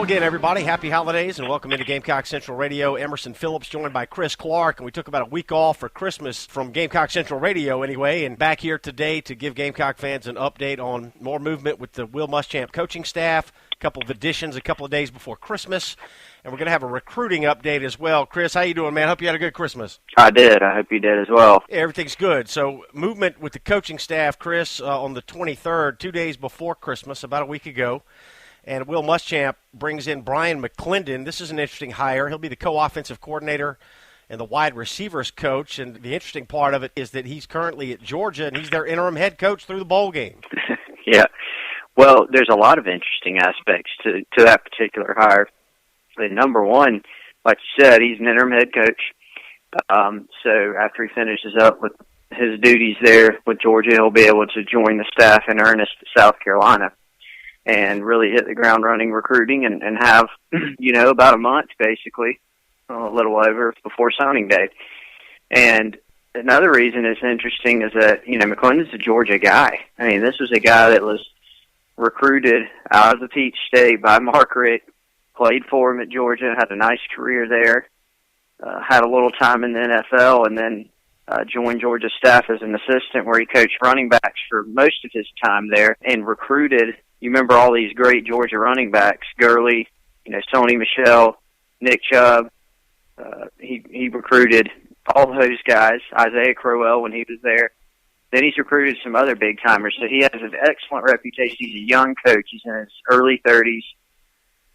again, everybody. Happy holidays and welcome into Gamecock Central Radio. Emerson Phillips joined by Chris Clark, and we took about a week off for Christmas from Gamecock Central Radio anyway, and back here today to give Gamecock fans an update on more movement with the Will Muschamp coaching staff, a couple of additions a couple of days before Christmas, and we're going to have a recruiting update as well. Chris, how you doing, man? Hope you had a good Christmas. I did. I hope you did as well. Yeah, everything's good. So movement with the coaching staff, Chris, on the 23rd, 2 days before Christmas, about a week ago. And Will Muschamp brings in Brian Mclendon. This is an interesting hire. He'll be the co-offensive coordinator and the wide receivers coach. And the interesting part of it is that he's currently at Georgia, and he's their interim head coach through the bowl game. Yeah. Well, there's a lot of interesting aspects to that particular hire. And number one, like you said, he's an interim head coach. So after he finishes up with his duties there with Georgia, he'll be able to join the staff in earnest at South Carolina and really hit the ground running recruiting and have, about a month basically, a little over before signing day. And another reason it's interesting is that, Mcclendon's a Georgia guy. I mean, this was a guy that was recruited out of the Peach State by Mark Richt, played for him at Georgia, had a nice career there, had a little time in the NFL, and then joined Georgia's staff as an assistant where he coached running backs for most of his time there and recruited. You remember all these great Georgia running backs, Gurley, Sony Michel, Nick Chubb. He recruited all those guys, Isaiah Crowell when he was there. Then he's recruited some other big-timers. So he has an excellent reputation. He's a young coach. He's in his early 30s.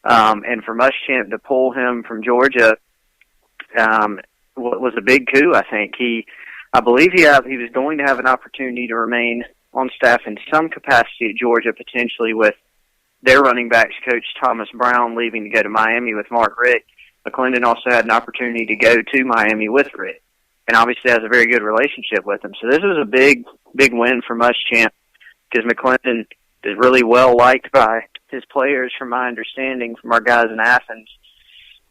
And for Muschamp to pull him from Georgia was a big coup, I think. I believe he was going to have an opportunity to remain on staff in some capacity at Georgia, potentially with their running backs coach Thomas Brown leaving to go to Miami with Mark Richt. Mcclendon also had an opportunity to go to Miami with Richt, and obviously has a very good relationship with him. So this was a big win for Muschamp because Mcclendon is really well liked by his players, from my understanding, from our guys in Athens.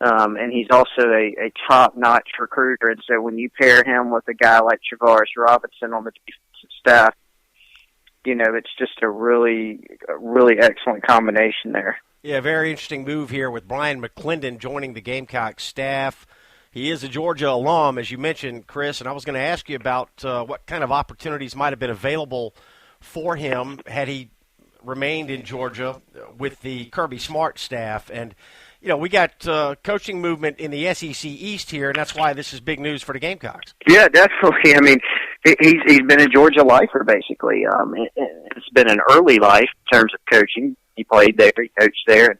And he's also a top-notch recruiter. And so when you pair him with a guy like Travaris Robinson on the defensive staff, it's just a really excellent combination there. Yeah, very interesting move here with Brian Mclendon joining the Gamecock staff. He is a Georgia alum, as you mentioned, Chris, and I was going to ask you about what kind of opportunities might have been available for him had he remained in Georgia with the Kirby Smart staff. And, we got coaching movement in the SEC East here, and that's why this is big news for the Gamecocks. Yeah, definitely. I mean, he's been a Georgia lifer, basically. It's been an early life in terms of coaching. He played there, he coached there.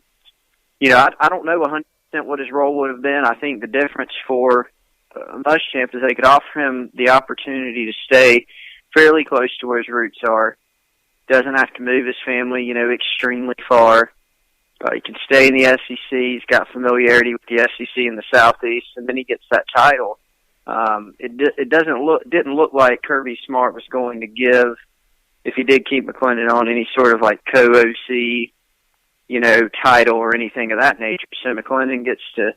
I don't know 100% what his role would have been. I think the difference for Muschamp is they could offer him the opportunity to stay fairly close to where his roots are. Doesn't have to move his family, extremely far. He can stay in the SEC. He's got familiarity with the SEC in the Southeast, and then he gets that title. It didn't look like Kirby Smart was going to give, if he did keep Mcclendon on, any sort of like co-OC, title or anything of that nature. So Mcclendon gets to,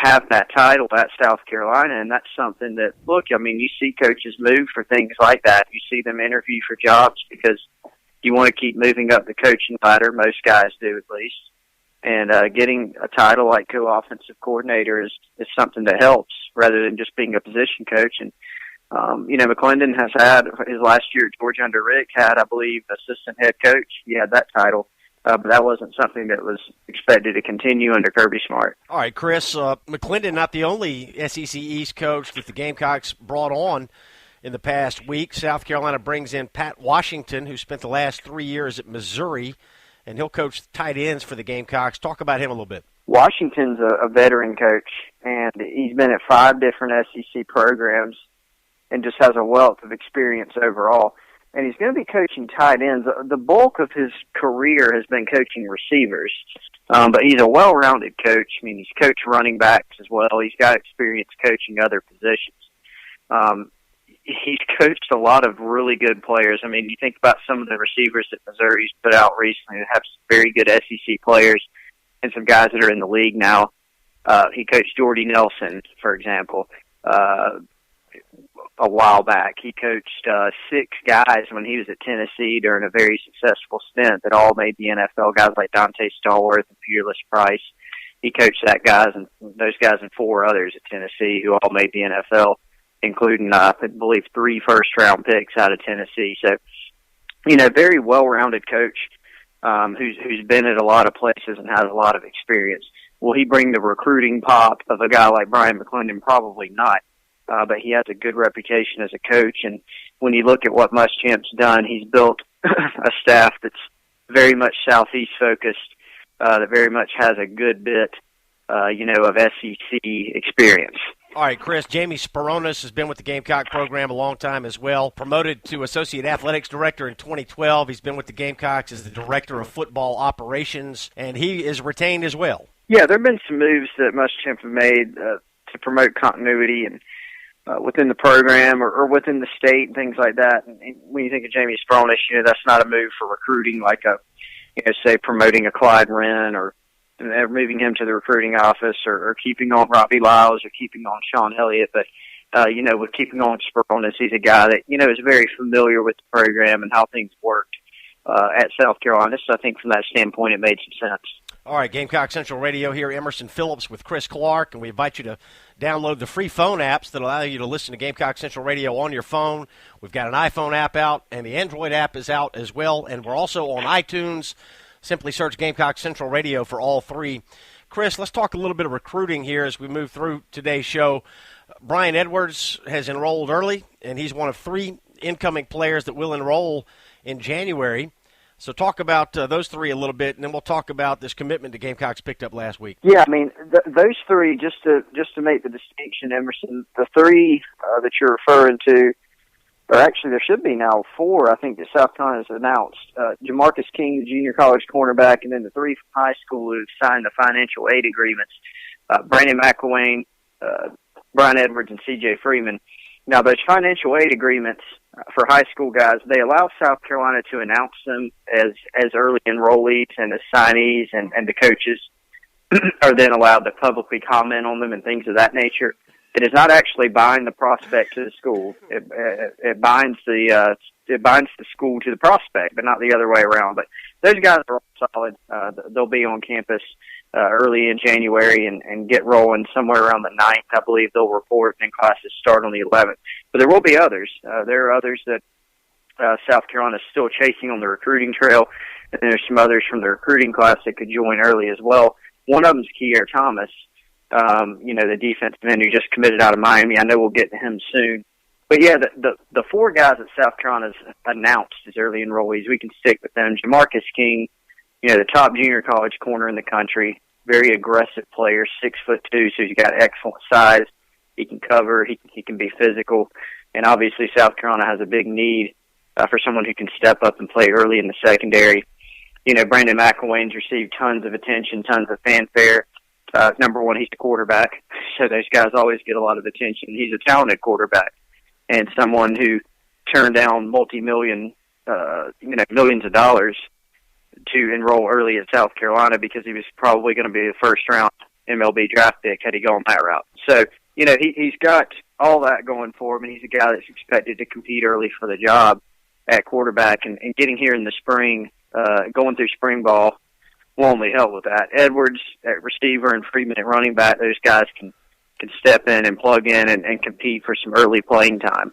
have that title at South Carolina, and that's something that, you see coaches move for things like that. You see them interview for jobs because you want to keep moving up the coaching ladder. Most guys do, at least. And getting a title like co-offensive coordinator is something that helps rather than just being a position coach. And, Mcclendon has had his last year at Georgia under Rick, had, I believe, assistant head coach. He had that title. But that wasn't something that was expected to continue under Kirby Smart. All right, Chris, Mcclendon not the only SEC East coach that the Gamecocks brought on in the past week. South Carolina brings in Pat Washington, who spent the last 3 years at Missouri, and he'll coach tight ends for the Gamecocks. Talk about him a little bit. Washington's a veteran coach, and he's been at 5 different SEC programs and just has a wealth of experience overall. And he's going to be coaching tight ends. The bulk of his career has been coaching receivers, but he's a well-rounded coach. I mean, he's coached running backs as well. He's got experience coaching other positions. He's coached a lot of really good players. I mean, you think about some of the receivers that Missouri's put out recently that have some very good SEC players and some guys that are in the league now. He coached Jordy Nelson, for example. a while back. He coached 6 guys when he was at Tennessee during a very successful stint that all made the NFL, guys like Dante Stallworth and Fearless Price. He coached those guys and 4 others at Tennessee who all made the NFL, including, I believe, 3 first-round picks out of Tennessee. So, very well-rounded coach who's been at a lot of places and has a lot of experience. Will he bring the recruiting pop of a guy like Brian Mcclendon? Probably not. But he has a good reputation as a coach. And when you look at what Muschamp's done, he's built a staff that's very much Southeast focused, that very much has a good bit, of SEC experience. All right, Chris, Jamie Speronis has been with the Gamecock program a long time as well. Promoted to Associate Athletics Director in 2012. He's been with the Gamecocks as the Director of Football Operations, and he is retained as well. Yeah, there have been some moves that Muschamp have made to promote continuity and within the program or within the state and things like that. And when you think of Jamie Speronis, that's not a move for recruiting like say promoting a Clyde Wren or moving him to the recruiting office or keeping on Robbie Lyles or keeping on Sean Elliott. But, with keeping on Speronis, he's a guy that, is very familiar with the program and how things worked at South Carolina. So I think from that standpoint, it made some sense. All right, Gamecock Central Radio here, Emerson Phillips with Chris Clark, and we invite you to download the free phone apps that allow you to listen to Gamecock Central Radio on your phone. We've got an iPhone app out, and the Android app is out as well, and we're also on iTunes. Simply search Gamecock Central Radio for all 3. Chris, let's talk a little bit of recruiting here as we move through today's show. Brian Edwards has enrolled early, and he's one of 3 incoming players that will enroll in January. So talk about those 3 a little bit, and then we'll talk about this commitment the Gamecocks picked up last week. Yeah, those 3, just to make the distinction, Emerson, the 3 that you're referring to, or actually there should be now 4, I think, that South Carolina has announced. Jamarcus King, the junior college cornerback, and then the 3 from high school who've signed the financial aid agreements, Brandon Mcilwain, Brian Edwards, and C.J. Freeman. Now, those financial aid agreements for high school guys, they allow South Carolina to announce them as early enrollees and as signees, and the coaches are then allowed to publicly comment on them and things of that nature. It does not actually bind the prospect to the school. It binds the school to the prospect, but not the other way around. But those guys are all solid. They'll be on campus early in January and get rolling somewhere around the 9th. I believe they'll report, and classes start on the 11th. But there will be others. There are others that South Carolina is still chasing on the recruiting trail, and there's some others from the recruiting class that could join early as well. One of them is Keir Thomas, the defensive end who just committed out of Miami. I know we'll get to him soon. But, yeah, the 4 guys that South Carolina's announced as early enrollees, we can stick with them. Jamarcus King, the top junior college corner in the country, very aggressive player, 6'2", so he's got excellent size. He can cover. He can be physical. And obviously South Carolina has a big need for someone who can step up and play early in the secondary. Brandon Mcilwain's received tons of attention, tons of fanfare. Number one, he's a quarterback, so those guys always get a lot of attention. He's a talented quarterback and someone who turned down millions of dollars to enroll early at South Carolina because he was probably going to be a first-round MLB draft pick had he gone that route. So, he's got all that going for him, and he's a guy that's expected to compete early for the job at quarterback. And getting here in the spring, going through spring ball, will only help with that. Edwards at receiver and Freeman at running back, those guys can step in and plug in and compete for some early playing time.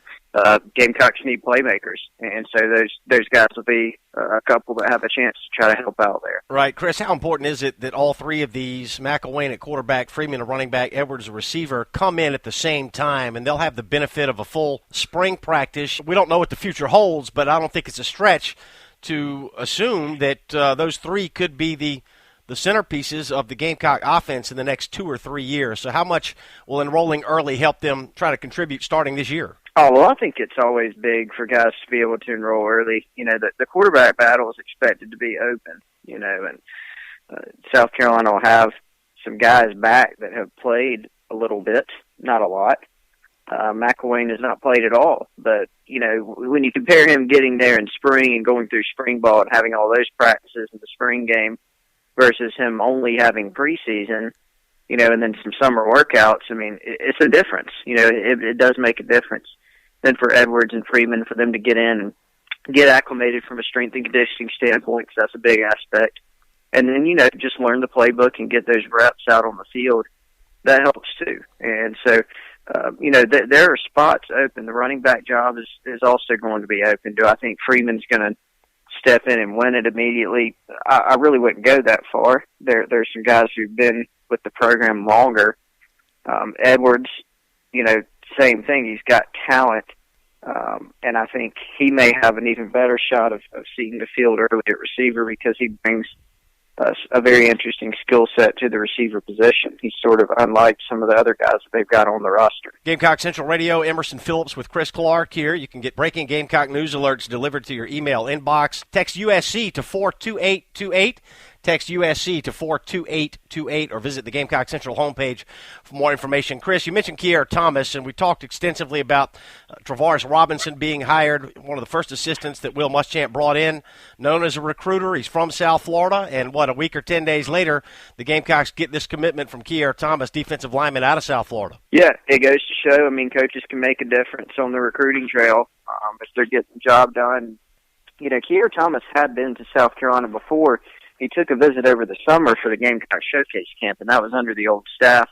Gamecocks need playmakers, and so those guys will be a couple that have a chance to try to help out there. Right. Chris, how important is it that all 3 of these, Mcilwain at quarterback, Freeman at running back, Edwards a receiver, come in at the same time, and they'll have the benefit of a full spring practice? We don't know what the future holds, but I don't think it's a stretch to assume that those 3 could be the centerpieces of the Gamecock offense in the next 2 or 3 years. So how much will enrolling early help them try to contribute starting this year? Oh, well, I think it's always big for guys to be able to enroll early. The quarterback battle is expected to be open, and South Carolina will have some guys back that have played a little bit, not a lot. Mcilwain has not played at all, but, when you compare him getting there in spring and going through spring ball and having all those practices in the spring game versus him only having preseason, and then some summer workouts, it's a difference. It does make a difference. than for Edwards and Freeman for them to get in and get acclimated from a strength and conditioning standpoint, because that's a big aspect. And then, just learn the playbook and get those reps out on the field. That helps too. And so, there are spots open. The running back job is also going to be open. Do I think Freeman's going to step in and win it immediately? I really wouldn't go that far. There's some guys who've been with the program longer. Edwards, same thing. He's got talent. And I think he may have an even better shot of seeing the field early at receiver, because he brings a very interesting skill set to the receiver position. He's sort of unlike some of the other guys that they've got on the roster. Gamecock Central Radio, Emerson Phillips with Chris Clark here. You can get breaking Gamecock news alerts delivered to your email inbox. Text USC to 42828. Text USC to 42828, or visit the Gamecock Central homepage for more information. Chris, you mentioned Keir Thomas, and we talked extensively about Travaris Robinson being hired, one of the first assistants that Will Muschamp brought in, known as a recruiter. He's from South Florida, and a week or 10 days later, the Gamecocks get this commitment from Keir Thomas, defensive lineman out of South Florida. Yeah, it goes to show, coaches can make a difference on the recruiting trail if they're getting the job done. Keir Thomas had been to South Carolina before. He took a visit over the summer for the Gamecock Showcase Camp, and that was under the old staff.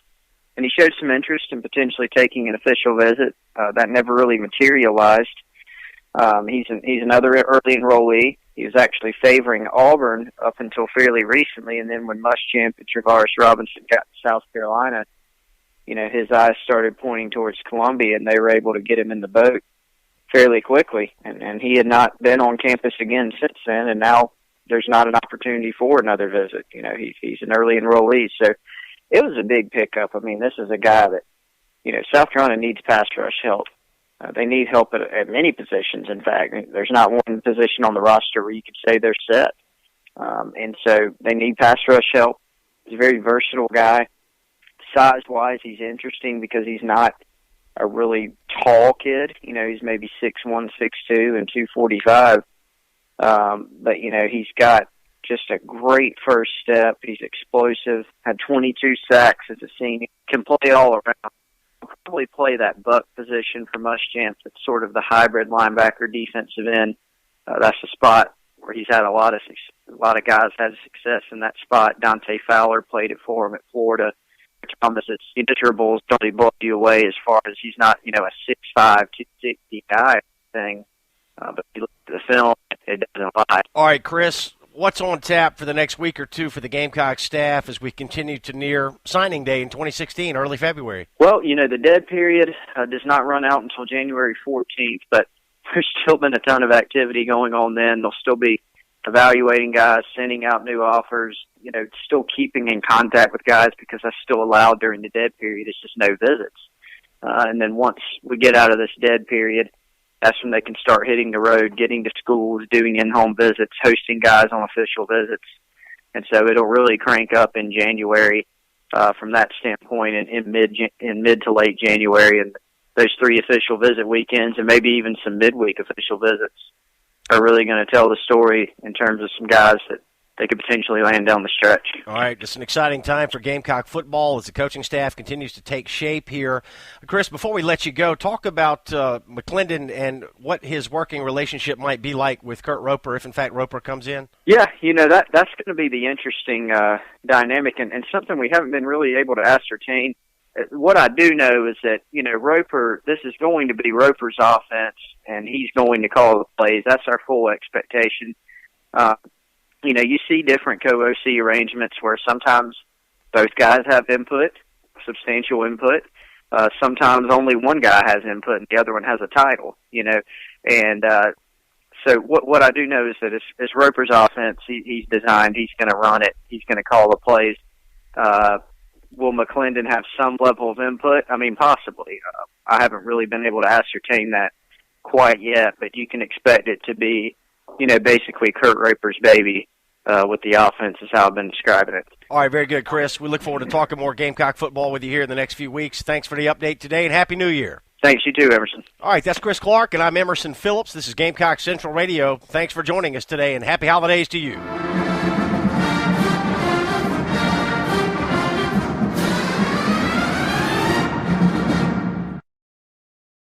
And he showed some interest in potentially taking an official visit. That never really materialized. He's another early enrollee. He was actually favoring Auburn up until fairly recently, and then when Muschamp and Travaris Robinson got to South Carolina, his eyes started pointing towards Columbia, and they were able to get him in the boat fairly quickly. And he had not been on campus again since then, and now there's not an opportunity for another visit. He's an early enrollee. So it was a big pickup. This is a guy that, South Carolina needs pass rush help. They need help at many positions, in fact. There's not one position on the roster where you could say they're set. And so they need pass rush help. He's a very versatile guy. Size-wise, he's interesting because he's not a really tall kid. He's maybe 6'1", 6'2", and 245. But, he's got just a great first step. He's explosive, had 22 sacks as a senior, can play all around. Probably play that buck position for Muschamp. It's sort of the hybrid linebacker defensive end. That's the spot where he's had a lot of guys had success in that spot. Dante Fowler played it for him at Florida. Thomas, it's intervals don't really blow you away as far as he's not, a 6'5", 260 guy thing. But if you look at the film, it doesn't lie. All right, Chris, what's on tap for the next week or two for the Gamecock staff as we continue to near signing day in 2016, early February? Well, the dead period does not run out until January 14th, but there's still been a ton of activity going on then. They'll still be evaluating guys, sending out new offers, still keeping in contact with guys because that's still allowed during the dead period. It's just no visits. And then once we get out of this dead period, that's when they can start hitting the road, getting to schools, doing in-home visits, hosting guys on official visits. And so it'll really crank up in January from that standpoint, in mid to late January. And those 3 official visit weekends and maybe even some midweek official visits are really going to tell the story in terms of some guys that they could potentially land down the stretch. All right, just an exciting time for Gamecock football as the coaching staff continues to take shape here. Chris, before we let you go, talk about Mclendon and what his working relationship might be like with Kurt Roper, if in fact Roper comes in. Yeah, that's going to be the interesting dynamic and something we haven't been really able to ascertain. What I do know is that, Roper, this is going to be Roper's offense, and he's going to call the plays. That's our full expectation. You see different co-OC arrangements where sometimes both guys have input, substantial input. Sometimes only one guy has input and the other one has a title, And so what I do know is that it's Roper's offense. He's designed. He's going to run it. He's going to call the plays. Will Mcclendon have some level of input? Possibly. I haven't really been able to ascertain that quite yet, but you can expect it to be, basically Kurt Roper's baby with the offense is how I've been describing it. All right, very good, Chris. We look forward to talking more Gamecock football with you here in the next few weeks. Thanks for the update today, and Happy New Year. Thanks, you too, Emerson. All right, that's Chris Clark, and I'm Emerson Phillips. This is Gamecock Central Radio. Thanks for joining us today, and happy holidays to you.